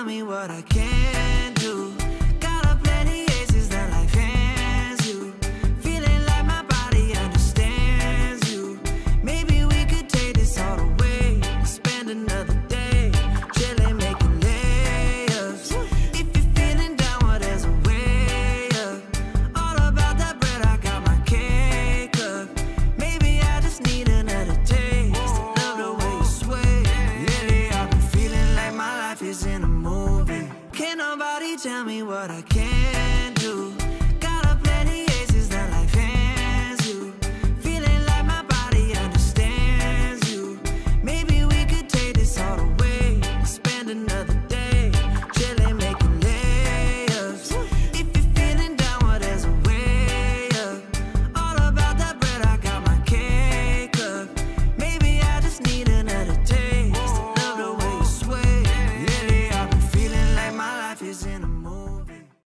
me what I can do. Got a plenty aces that life hands you. Feeling like my body understands you. Maybe we could take this all the way. Spend another day chilling, making layups. If you're feeling down, well, there's a way up. All about that bread, I got my cake up. Maybe I just need another taste. Love the way you sway. Lately I've been feeling like my life is in a movie. Can't nobody tell me what I can do.